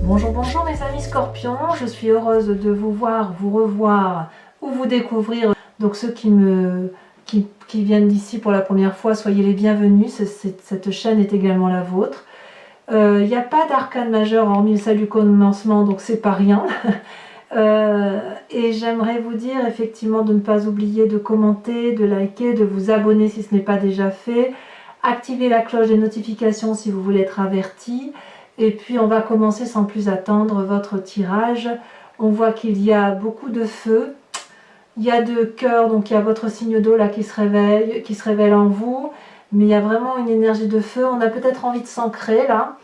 Bonjour, bonjour mes amis scorpions, je suis heureuse de vous voir, vous revoir ou vous découvrir. Donc ceux qui viennent d'ici pour la première fois, soyez les bienvenus, cette chaîne est également la vôtre. Il n'y a pas d'arcane majeur hormis le salut commencement, donc c'est pas rien. Et j'aimerais vous dire effectivement de ne pas oublier de commenter, de liker, de vous abonner si ce n'est pas déjà fait. Activez la cloche des notifications si vous voulez être averti. Et puis on va commencer sans plus attendre votre tirage. On voit qu'il y a beaucoup de feu. Il y a de cœur, donc il y a votre signe d'eau là qui se révèle en vous. Mais il y a vraiment une énergie de feu. On a peut-être envie de s'ancrer là.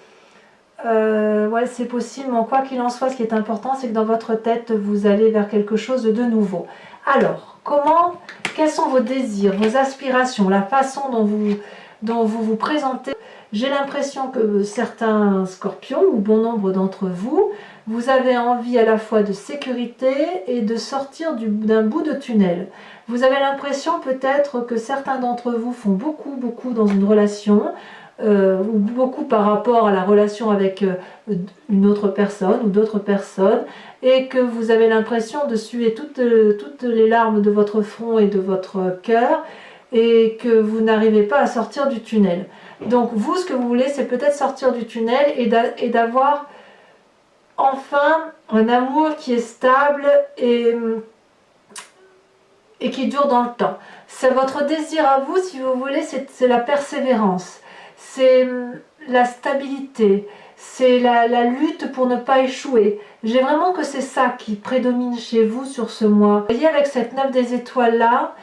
Ouais, c'est possible, mais quoi qu'il en soit, ce qui est important, c'est que dans votre tête, vous allez vers quelque chose de nouveau. Alors, quels sont vos désirs, vos aspirations, la façon dont vous vous présentez? J'ai l'impression que certains scorpions, ou bon nombre d'entre vous, vous avez envie à la fois de sécurité et de sortir d'un bout de tunnel. Vous avez l'impression peut-être que certains d'entre vous font beaucoup dans une relation, ou beaucoup par rapport à la relation avec une autre personne ou d'autres personnes, et que vous avez l'impression de suer toutes les larmes de votre front et de votre cœur, et que vous n'arrivez pas à sortir du tunnel. Donc vous, ce que vous voulez, c'est peut-être sortir du tunnel et d'avoir enfin un amour qui est stable et qui dure dans le temps. C'est votre désir à vous, si vous voulez, c'est la persévérance, c'est la stabilité, c'est la lutte pour ne pas échouer. J'ai vraiment que c'est ça qui prédomine chez vous sur ce mois. Vous voyez, avec cette 9 des étoiles là,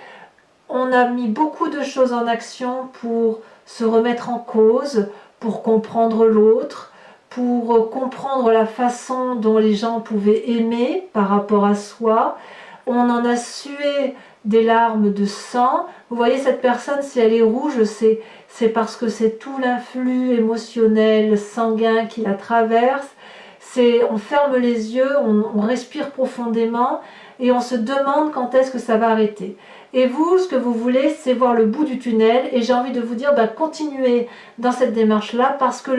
on a mis beaucoup de choses en action pour se remettre en cause, pour comprendre l'autre, pour comprendre la façon dont les gens pouvaient aimer par rapport à soi. On en a sué des larmes de sang. Vous voyez, cette personne, si elle est rouge, c'est parce que c'est tout l'influx émotionnel, sanguin qui la traverse. On ferme les yeux, on respire profondément et on se demande quand est-ce que ça va arrêter. Et vous, ce que vous voulez, c'est voir le bout du tunnel. Et j'ai envie de vous dire, continuez dans cette démarche-là parce que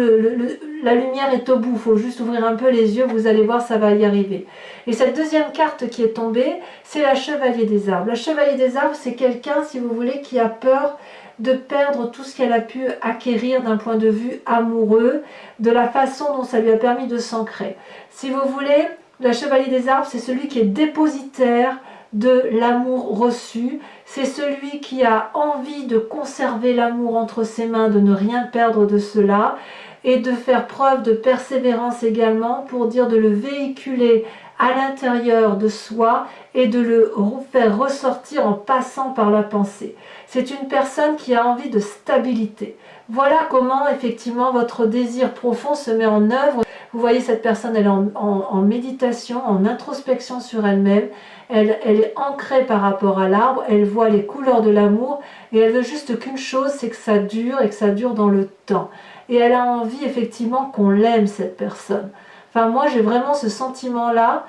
la lumière est au bout. Il faut juste ouvrir un peu les yeux, vous allez voir, ça va y arriver. Et cette deuxième carte qui est tombée, c'est la Chevalier des Arbres. La Chevalier des Arbres, c'est quelqu'un, si vous voulez, qui a peur de perdre tout ce qu'elle a pu acquérir d'un point de vue amoureux, de la façon dont ça lui a permis de s'ancrer. Si vous voulez, la Chevalier des Arbres, c'est celui qui est dépositaire de l'amour reçu, c'est celui qui a envie de conserver l'amour entre ses mains, de ne rien perdre de cela, et de faire preuve de persévérance également pour dire de le véhiculer à l'intérieur de soi et de le faire ressortir en passant par la pensée. C'est une personne qui a envie de stabilité. Voilà comment effectivement votre désir profond se met en œuvre. Vous voyez, cette personne, elle est en méditation, en introspection sur elle-même. Elle est ancrée par rapport à l'arbre, elle voit les couleurs de l'amour et elle veut juste qu'une chose, c'est que ça dure et que ça dure dans le temps. Et elle a envie effectivement qu'on l'aime, cette personne. Enfin, moi, j'ai vraiment ce sentiment-là.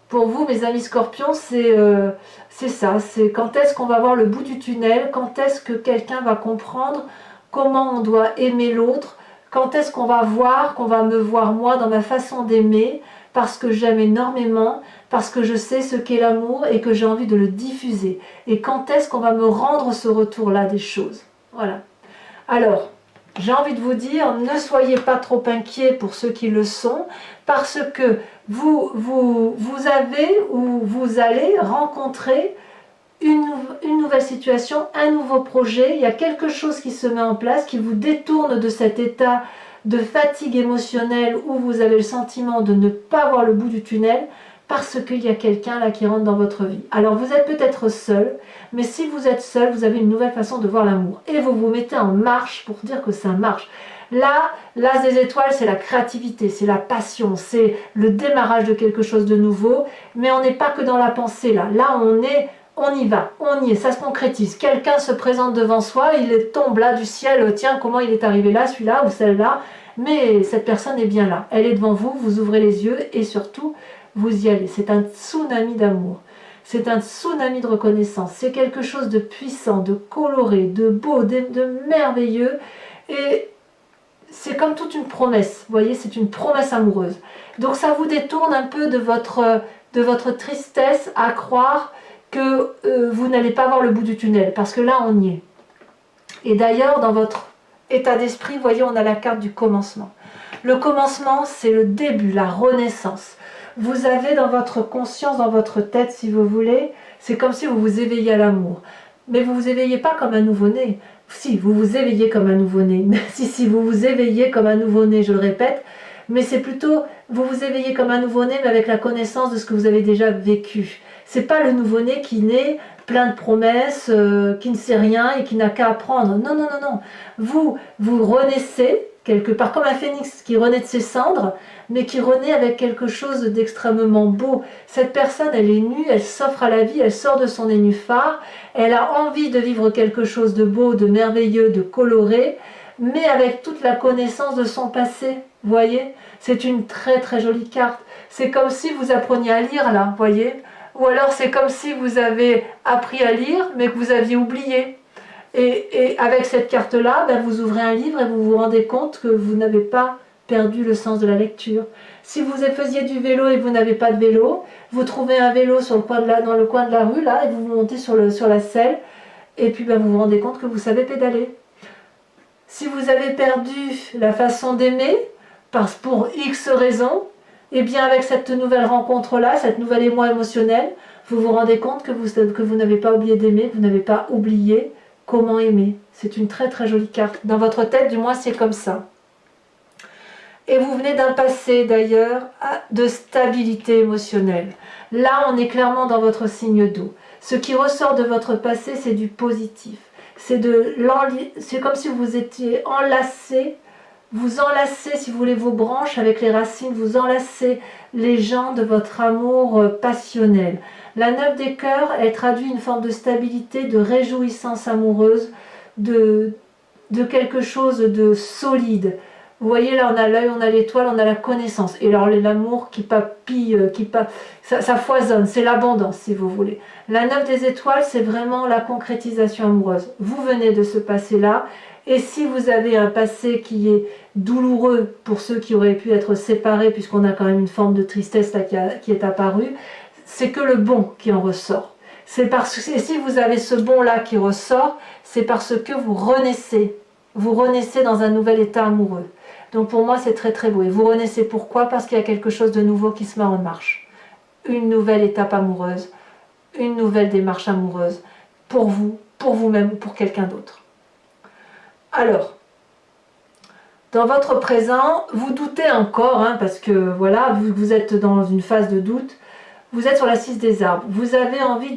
Pour vous, mes amis scorpions, c'est ça. C'est quand est-ce qu'on va voir le bout du tunnel, quand est-ce que quelqu'un va comprendre comment on doit aimer l'autre, quand est-ce qu'on va me voir moi dans ma façon d'aimer, parce que j'aime énormément, parce que je sais ce qu'est l'amour et que j'ai envie de le diffuser. Et quand est-ce qu'on va me rendre ce retour-là des choses. Voilà. Alors, j'ai envie de vous dire, ne soyez pas trop inquiets pour ceux qui le sont, parce que vous avez ou vous allez rencontrer une nouvelle situation, un nouveau projet. Il y a quelque chose qui se met en place, qui vous détourne de cet état de fatigue émotionnelle où vous avez le sentiment de ne pas voir le bout du tunnel, parce qu'il y a quelqu'un là qui rentre dans votre vie. Alors vous êtes peut-être seul, mais si vous êtes seul, vous avez une nouvelle façon de voir l'amour. Et vous vous mettez en marche pour dire que ça marche. Là, l'as des étoiles, c'est la créativité, c'est la passion, c'est le démarrage de quelque chose de nouveau, mais on n'est pas que dans la pensée là. Là, on y va, on y est, ça se concrétise. Quelqu'un se présente devant soi, il tombe là du ciel, tiens, comment il est arrivé là, celui-là ou celle-là, mais cette personne est bien là. Elle est devant vous, vous ouvrez les yeux et surtout, vous y allez. C'est un tsunami d'amour. C'est un tsunami de reconnaissance. C'est quelque chose de puissant, de coloré, de beau, de merveilleux. Et c'est comme toute une promesse, vous voyez, c'est une promesse amoureuse. Donc ça vous détourne un peu de votre tristesse à croire que vous n'allez pas voir le bout du tunnel, parce que là on y est. Et d'ailleurs, dans votre état d'esprit, vous voyez, on a la carte du commencement. Le commencement, c'est le début, la renaissance. Vous avez dans votre conscience, dans votre tête, si vous voulez, c'est comme si vous vous éveillez à l'amour. Mais vous ne vous éveillez pas comme un nouveau-né. Si, vous vous éveillez comme un nouveau-né. Si, vous vous éveillez comme un nouveau-né, je le répète. Mais c'est plutôt, vous vous éveillez comme un nouveau-né, mais avec la connaissance de ce que vous avez déjà vécu. C'est pas le nouveau-né qui naît plein de promesses, qui ne sait rien et qui n'a qu'à apprendre. Non, non, non, non. Vous renaissez quelque part comme un phénix qui renaît de ses cendres, mais qui renaît avec quelque chose d'extrêmement beau. Cette personne, elle est nue, elle s'offre à la vie, elle sort de son nénuphar, elle a envie de vivre quelque chose de beau, de merveilleux, de coloré, mais avec toute la connaissance de son passé. Vous voyez, c'est une très très jolie carte. C'est comme si vous appreniez à lire là, vous voyez. Ou alors c'est comme si vous avez appris à lire, mais que vous aviez oublié. Et avec cette carte-là, ben vous ouvrez un livre et vous vous rendez compte que vous n'avez pas perdu le sens de la lecture. Si vous faisiez du vélo et vous n'avez pas de vélo, vous trouvez un vélo sur le coin dans le coin de la rue, là, et vous montez sur la selle, et puis ben vous vous rendez compte que vous savez pédaler. Si vous avez perdu la façon d'aimer, pour X raisons, et bien avec cette nouvelle rencontre-là, cette nouvelle émoi émotionnel, vous vous rendez compte que vous n'avez pas oublié d'aimer, vous n'avez pas oublié comment aimer. C'est une très très jolie carte. Dans votre tête, du moins, c'est comme ça. Et vous venez d'un passé, d'ailleurs, de stabilité émotionnelle. Là, on est clairement dans votre signe d'eau. Ce qui ressort de votre passé, c'est du positif. C'est comme si vous étiez enlacé. Vous enlacez, si vous voulez, vos branches avec les racines, vous enlacez les gens de votre amour passionnel. La 9 des cœurs, elle traduit une forme de stabilité, de réjouissance amoureuse, de quelque chose de solide. Vous voyez, là, on a l'œil, on a l'étoile, on a la connaissance. Et alors, l'amour qui papille, ça foisonne, c'est l'abondance, si vous voulez. La 9 des étoiles, c'est vraiment la concrétisation amoureuse. Vous venez de ce passé-là. Et si vous avez un passé qui est douloureux pour ceux qui auraient pu être séparés, puisqu'on a quand même une forme de tristesse là qui est apparue, c'est que le bon qui en ressort. C'est parce que si vous avez ce bon-là qui ressort, c'est parce que vous renaissez. Vous renaissez dans un nouvel état amoureux. Donc pour moi, c'est très très beau. Et vous renaissez pourquoi? Parce qu'il y a quelque chose de nouveau qui se met en marche. Une nouvelle étape amoureuse, une nouvelle démarche amoureuse, pour vous, pour vous-même ou pour quelqu'un d'autre. Alors, dans votre présent, vous doutez encore, parce que voilà, vous êtes dans une phase de doute, vous êtes sur la 6 des arbres, vous avez envie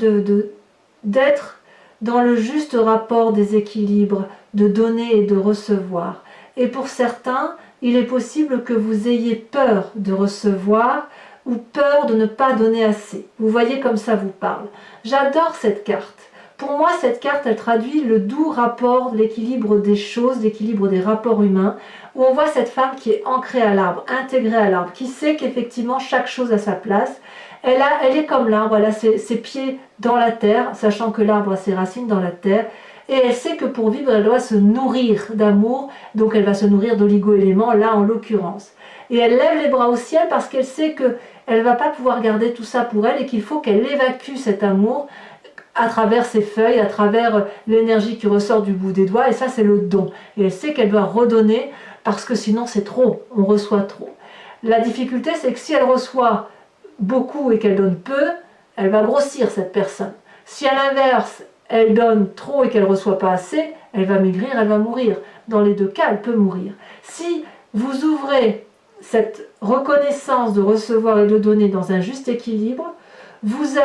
d'être dans le juste rapport des équilibres, de donner et de recevoir. Et pour certains, il est possible que vous ayez peur de recevoir ou peur de ne pas donner assez. Vous voyez comme ça vous parle. J'adore cette carte. Pour moi, cette carte, elle traduit le doux rapport, l'équilibre des choses, l'équilibre des rapports humains, où on voit cette femme qui est ancrée à l'arbre, intégrée à l'arbre, qui sait qu'effectivement chaque chose a sa place. Elle est comme l'arbre, elle a ses pieds dans la terre, sachant que l'arbre a ses racines dans la terre, et elle sait que pour vivre, elle doit se nourrir d'amour, donc elle va se nourrir d'oligo-éléments, là en l'occurrence. Et elle lève les bras au ciel parce qu'elle sait qu'elle ne va pas pouvoir garder tout ça pour elle et qu'il faut qu'elle évacue cet amour à travers ses feuilles, à travers l'énergie qui ressort du bout des doigts, et ça c'est le don. Et elle sait qu'elle doit redonner parce que sinon c'est trop, on reçoit trop. La difficulté c'est que si elle reçoit beaucoup et qu'elle donne peu, elle va grossir cette personne. Si à l'inverse, elle donne trop et qu'elle ne reçoit pas assez, elle va maigrir, elle va mourir. Dans les deux cas, elle peut mourir. Si vous ouvrez cette reconnaissance de recevoir et de donner dans un juste équilibre, vous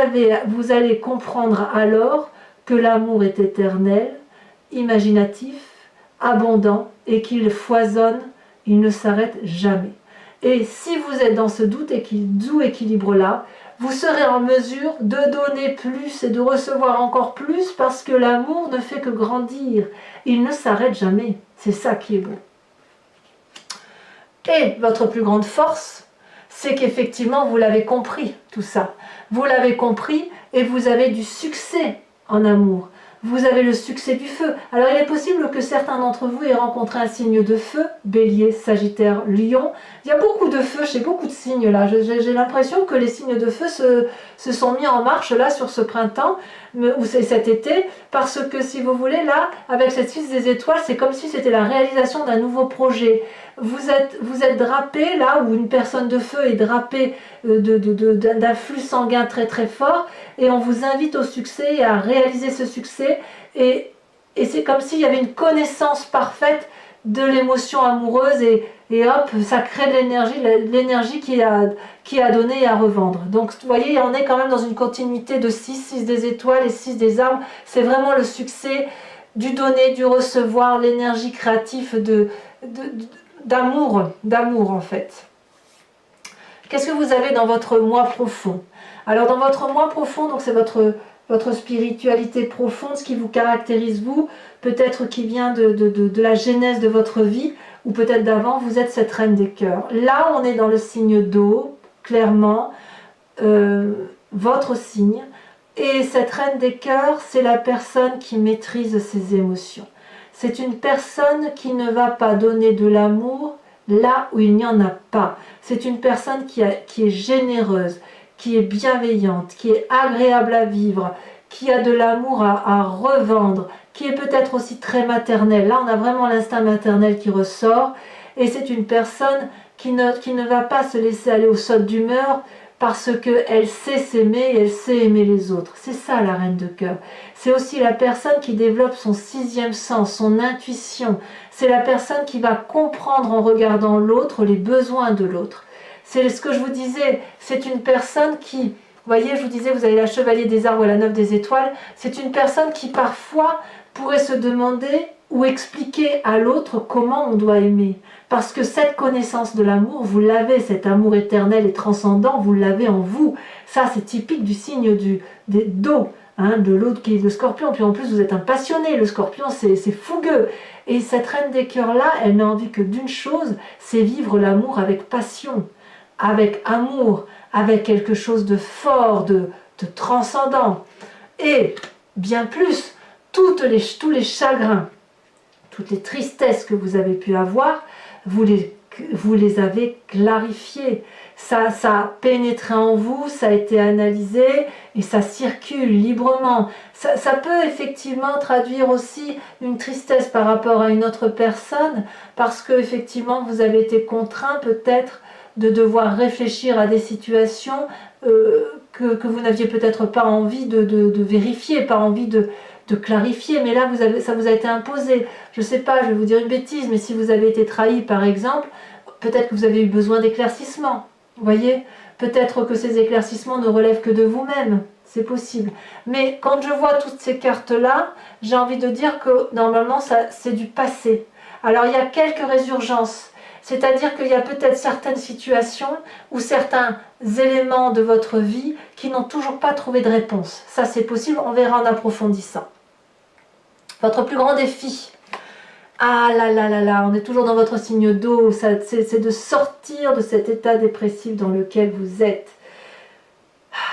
allez comprendre alors que l'amour est éternel, imaginatif, abondant et qu'il foisonne, il ne s'arrête jamais. Et si vous êtes dans ce doux équilibre-là, vous serez en mesure de donner plus et de recevoir encore plus parce que l'amour ne fait que grandir. Il ne s'arrête jamais. C'est ça qui est beau. Et votre plus grande force, c'est qu'effectivement, vous l'avez compris, tout ça. Vous l'avez compris et vous avez du succès en amour. vous avez le succès du feu. Alors il est possible que certains d'entre vous aient rencontré un signe de feu, Bélier, Sagittaire, Lion. Il y a beaucoup de feu chez beaucoup de signes là. J'ai l'impression que les signes de feu se sont mis en marche là sur ce printemps, ou c'est cet été, parce que si vous voulez là, avec cette 6 des étoiles, c'est comme si c'était la réalisation d'un nouveau projet. Vous êtes drapé là, où une personne de feu est drapée d'un flux sanguin très très fort, et on vous invite au succès et à réaliser ce succès, et c'est comme s'il y avait une connaissance parfaite de l'émotion amoureuse, et hop, ça crée de l'énergie qui a donné et à revendre. Donc vous voyez, on est quand même dans une continuité de 6 des étoiles et 6 des arbres. C'est vraiment le succès du donner, du recevoir, l'énergie créative d'amour en fait. Qu'est-ce que vous avez dans votre moi profond? Alors dans votre moi profond, donc c'est votre spiritualité profonde, ce qui vous caractérise vous, peut-être qui vient de la genèse de votre vie, ou peut-être d'avant, vous êtes cette reine des cœurs. Là, on est dans le signe d'eau, clairement, votre signe, et cette reine des cœurs, c'est la personne qui maîtrise ses émotions. C'est une personne qui ne va pas donner de l'amour là où il n'y en a pas. C'est une personne qui est généreuse, qui est bienveillante, qui est agréable à vivre, qui a de l'amour à revendre, qui est peut-être aussi très maternelle. Là, on a vraiment l'instinct maternel qui ressort. Et c'est une personne qui ne va pas se laisser aller au saut d'humeur parce qu'elle sait s'aimer et elle sait aimer les autres. C'est ça la reine de cœur. C'est aussi la personne qui développe son 6e sens, son intuition. C'est la personne qui va comprendre en regardant l'autre les besoins de l'autre. C'est ce que je vous disais, c'est une personne qui, vous voyez, je vous disais, vous avez la chevalier des arbres et la 9 des étoiles, c'est une personne qui parfois pourrait se demander ou expliquer à l'autre comment on doit aimer. Parce que cette connaissance de l'amour, vous l'avez, cet amour éternel et transcendant, vous l'avez en vous. Ça, c'est typique du signe d'eau, de l'autre qui est le scorpion. Puis en plus, vous êtes un passionné, le scorpion, c'est fougueux. Et cette reine des cœurs-là, elle n'a envie que d'une chose, c'est vivre l'amour avec passion, avec amour, avec quelque chose de fort, de transcendant. Et bien plus, tous les chagrins, toutes les tristesses que vous avez pu avoir, vous les avez clarifiées. Ça a pénétré en vous, ça a été analysé et ça circule librement. Ça peut effectivement traduire aussi une tristesse par rapport à une autre personne, parce que effectivement vous avez été contraint peut-être de devoir réfléchir à des situations que vous n'aviez peut-être pas envie de vérifier, pas envie de clarifier, mais là ça vous a été imposé. Je ne sais pas, je vais vous dire une bêtise, mais si vous avez été trahi par exemple, peut-être que vous avez eu besoin d'éclaircissements, vous voyez, peut-être que ces éclaircissements ne relèvent que de vous-même, c'est possible. Mais quand je vois toutes ces cartes-là, j'ai envie de dire que normalement c'est du passé. Alors il y a quelques résurgences, c'est-à-dire qu'il y a peut-être certaines situations ou certains éléments de votre vie qui n'ont toujours pas trouvé de réponse. Ça c'est possible, on verra en approfondissant. Votre plus grand défi, ah là là là là, on est toujours dans votre signe d'eau, c'est de sortir de cet état dépressif dans lequel vous êtes.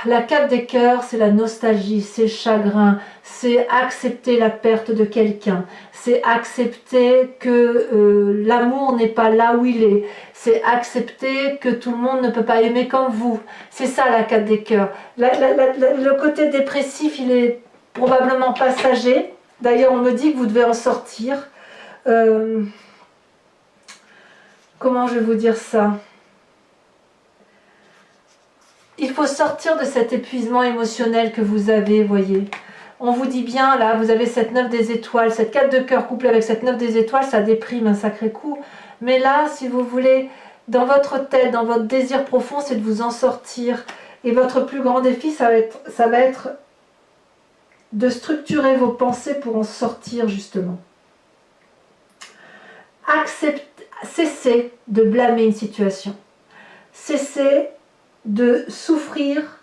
La 4 des cœurs, c'est la nostalgie, c'est le chagrin, c'est accepter la perte de quelqu'un, c'est accepter que l'amour n'est pas là où il est, c'est accepter que tout le monde ne peut pas aimer comme vous. C'est ça la 4 des cœurs. Le côté dépressif, il est probablement passager. D'ailleurs, on me dit que vous devez en sortir. Comment je vais vous dire ça ? Il faut sortir de cet épuisement émotionnel que vous avez, voyez. On vous dit bien, là, vous avez cette 9 des étoiles, cette 4 de cœur couplée avec cette 9 des étoiles, ça déprime un sacré coup. Mais là, si vous voulez, dans votre tête, dans votre désir profond, c'est de vous en sortir. Et votre plus grand défi, ça va être de structurer vos pensées pour en sortir, justement. Cessez de blâmer une situation. Cessez de souffrir,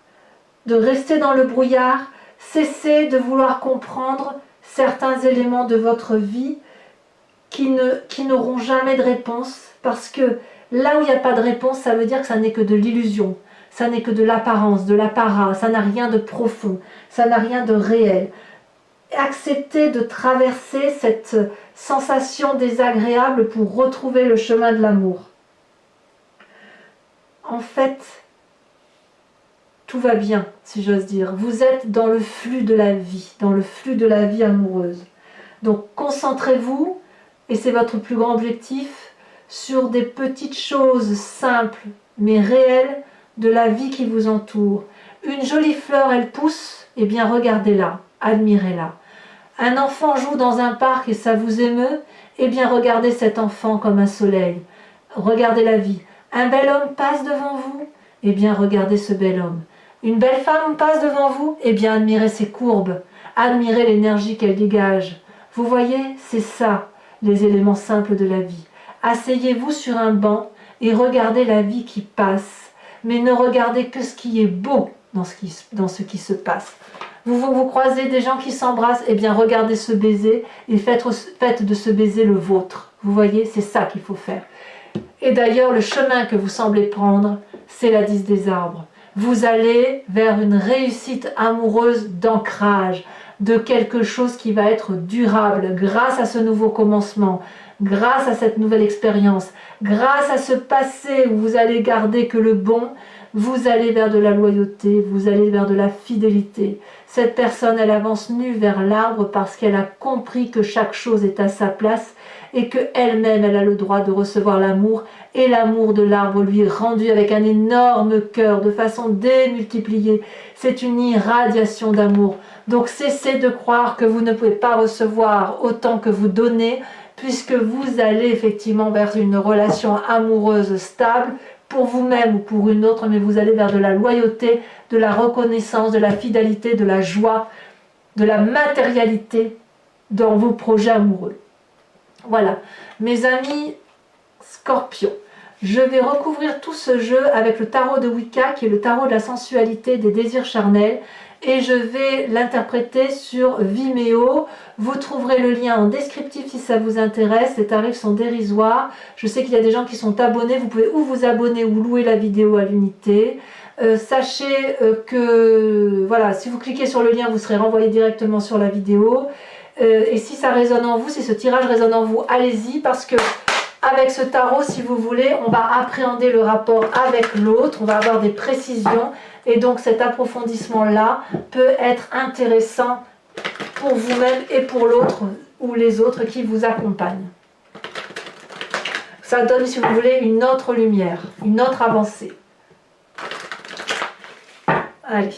de rester dans le brouillard, cessez de vouloir comprendre certains éléments de votre vie qui n'auront jamais de réponse, parce que là où il n'y a pas de réponse, ça veut dire que ça n'est que de l'illusion, ça n'est que de l'apparence, de l'apparat, ça n'a rien de profond, ça n'a rien de réel. accepter de traverser cette sensation désagréable pour retrouver le chemin de l'amour. En fait, tout va bien, si j'ose dire. Vous êtes dans le flux de la vie, dans le flux de la vie amoureuse. Donc concentrez-vous, et c'est votre plus grand objectif, sur des petites choses simples, mais réelles, de la vie qui vous entoure. Une jolie fleur, elle pousse, eh bien regardez-la, admirez-la. Un enfant joue dans un parc et ça vous émeut, eh bien regardez cet enfant comme un soleil. Regardez la vie. Un bel homme passe devant vous, eh bien regardez ce bel homme. Une belle femme passe devant vous, eh bien admirez ses courbes, admirez l'énergie qu'elle dégage. Vous voyez, c'est ça, les éléments simples de la vie. Asseyez-vous sur un banc et regardez la vie qui passe, mais ne regardez que ce qui est beau dans ce qui se passe. Vous croisez des gens qui s'embrassent, eh bien regardez ce baiser et faites de ce baiser le vôtre. Vous voyez, c'est ça qu'il faut faire. Et d'ailleurs, le chemin que vous semblez prendre, c'est la 10 des arbres. Vous allez vers une réussite amoureuse d'ancrage, de quelque chose qui va être durable grâce à ce nouveau commencement, grâce à cette nouvelle expérience, grâce à ce passé où vous allez garder que le bon. Vous allez vers de la loyauté, vous allez vers de la fidélité. Cette personne, elle avance nue vers l'arbre parce qu'elle a compris que chaque chose est à sa place et qu'elle-même, elle a le droit de recevoir l'amour, et l'amour de l'arbre lui est rendu avec un énorme cœur, de façon démultipliée. C'est une irradiation d'amour. Donc cessez de croire que vous ne pouvez pas recevoir autant que vous donnez, puisque vous allez effectivement vers une relation amoureuse stable, pour vous-même ou pour une autre, mais vous allez vers de la loyauté, de la reconnaissance, de la fidélité, de la joie, de la matérialité dans vos projets amoureux. Voilà, mes amis Scorpions, je vais recouvrir tout ce jeu avec le tarot de Wicca, qui est le tarot de la sensualité, des désirs charnels, et je vais l'interpréter sur Vimeo. Vous trouverez le lien en descriptif si ça vous intéresse. Les tarifs sont dérisoires. Je sais qu'il y a des gens qui sont abonnés. Vous pouvez ou vous abonner ou louer la vidéo à l'unité. Sachez que voilà, si vous cliquez sur le lien, vous serez renvoyé directement sur la vidéo. Et si ça résonne en vous, si ce tirage résonne en vous, allez-y, parce que avec ce tarot, si vous voulez, on va appréhender le rapport avec l'autre, on va avoir des précisions, et donc cet approfondissement-là peut être intéressant pour vous-même et pour l'autre ou les autres qui vous accompagnent. Ça donne, si vous voulez, une autre lumière, une autre avancée. Allez,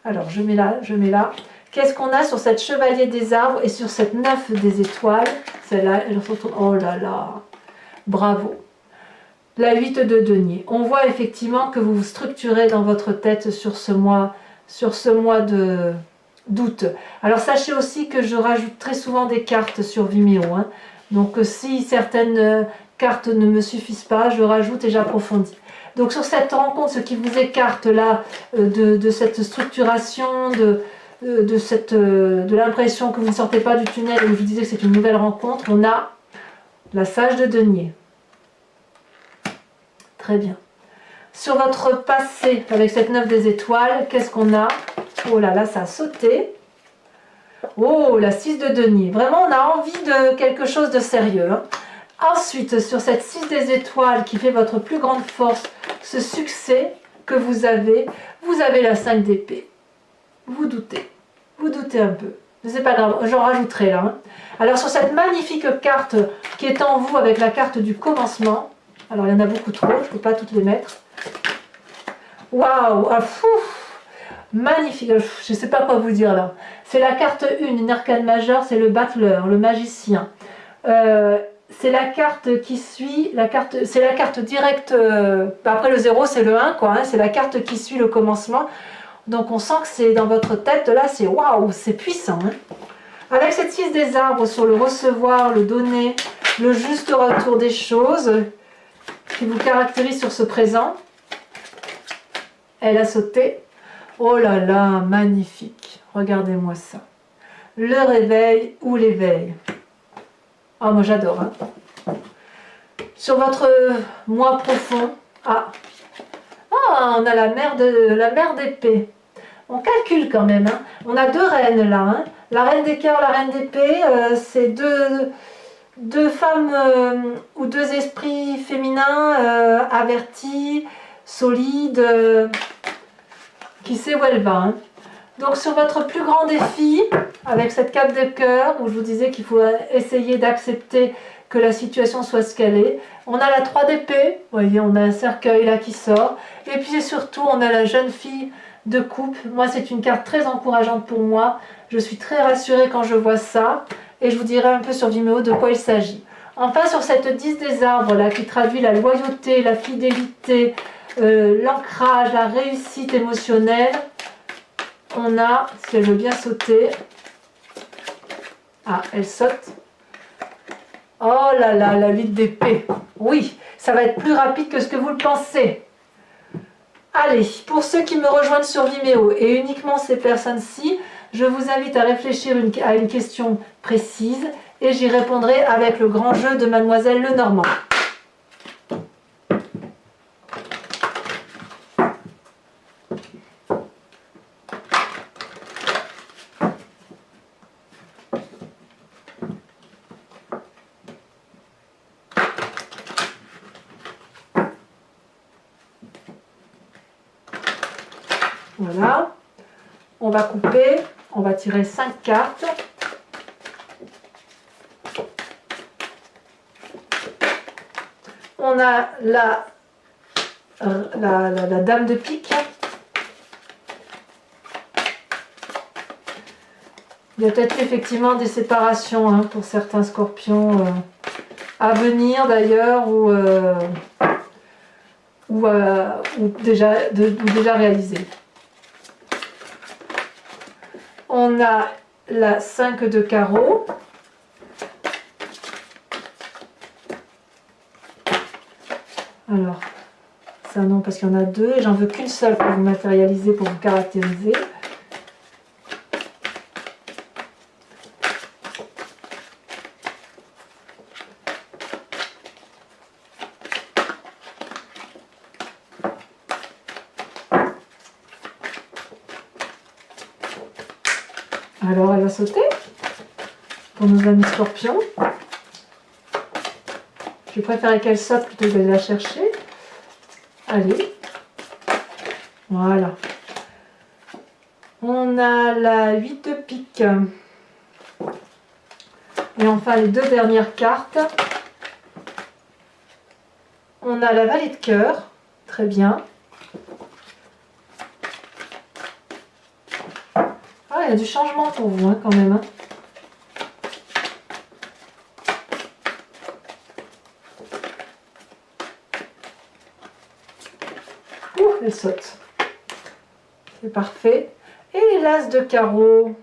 alors je mets là. Qu'est-ce qu'on a sur cette chevalier des arbres et sur cette 9 des étoiles? Celle-là, elle se retrouve. Oh là là, bravo. La 8 de denier. On voit effectivement que vous vous structurez dans votre tête sur ce mois d'août. Alors sachez aussi que je rajoute très souvent des cartes sur Vimeo. Hein. Donc si certaines cartes ne me suffisent pas, je rajoute et j'approfondis. Donc sur cette rencontre, ce qui vous écarte là de cette structuration, de l'impression que vous ne sortez pas du tunnel et où je vous disais que c'est une nouvelle rencontre, on a la sage de denier. Très bien. Sur votre passé, avec cette 9 des étoiles, qu'est-ce qu'on a? Oh là là, ça a sauté. Oh, la 6 de denier. Vraiment, on a envie de quelque chose de sérieux. Hein. Ensuite, sur cette 6 des étoiles qui fait votre plus grande force, ce succès que vous avez la 5 d'épée. Vous doutez un peu. C'est pas grave, j'en rajouterai là. Hein. Alors sur cette magnifique carte qui est en vous avec la carte du commencement, alors il y en a beaucoup trop, je ne peux pas toutes les mettre. Waouh, magnifique, je ne sais pas quoi vous dire là. C'est la carte 1, une arcane majeure, c'est le battleur, le magicien. C'est la carte qui suit, c'est la carte directe, après le 0 c'est le 1 quoi, hein, c'est la carte qui suit le commencement. Donc on sent que c'est dans votre tête, là c'est waouh, c'est puissant. Hein. Avec cette 6 des arbres sur le recevoir, le donner, le juste retour des choses, qui vous caractérise sur ce présent. Elle a sauté. Oh là là, magnifique. Regardez-moi ça. Le réveil ou l'éveil. Ah, moi j'adore. Hein. Sur votre moi profond. Ah, on a la mère d'épée. On calcule quand même. Hein. On a deux reines là. Hein. La reine des cœurs, la reine d'épée, c'est deux femmes ou deux esprits féminins avertis, solides, qui sait où elle va. Hein. Donc sur votre plus grand défi, avec cette 4 de cœur, où je vous disais qu'il faut essayer d'accepter que la situation soit ce qu'elle est, on a la 3 d'épée, vous voyez, on a un cercueil là qui sort, et puis surtout on a la jeune fille de coupe. Moi c'est une carte très encourageante pour moi, je suis très rassurée quand je vois ça, et je vous dirai un peu sur Vimeo de quoi il s'agit. Enfin sur cette 10 des arbres là, qui traduit la loyauté, la fidélité, l'ancrage, la réussite émotionnelle, on a, si elle veut bien sauter, ah elle saute, oh là là, la 8 d'épée, oui, ça va être plus rapide que ce que vous le pensez. Allez, pour ceux qui me rejoignent sur Vimeo, et uniquement ces personnes-ci, je vous invite à réfléchir à une question précise, et j'y répondrai avec le grand jeu de Mademoiselle Lenormand. Voilà, on va couper, on va tirer 5 cartes. On a la dame de pique. Il y a peut-être effectivement des séparations hein, pour certains scorpions à venir d'ailleurs ou déjà réalisées. On a la 5 de carreau. Alors, ça non parce qu'il y en a deux et j'en veux qu'une seule pour vous matérialiser, pour vous caractériser. Alors elle va sauter pour nos amis scorpions. Je préférais qu'elle saute plutôt que de la chercher. Allez. Voilà. On a la 8 de pique. Et enfin les deux dernières cartes. On a la vallée de cœur. Très bien. Ah, il y a du changement pour vous hein, quand même. Hein. Elle saute. C'est parfait. Et l'as de carreau.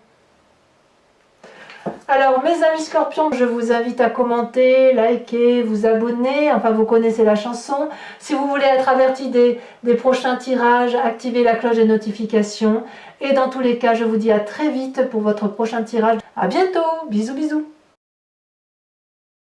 Alors mes amis scorpions, je vous invite à commenter, liker, vous abonner, enfin vous connaissez la chanson. Si vous voulez être averti des prochains tirages, activez la cloche des notifications. Et dans tous les cas, je vous dis à très vite pour votre prochain tirage. À bientôt, bisous bisous.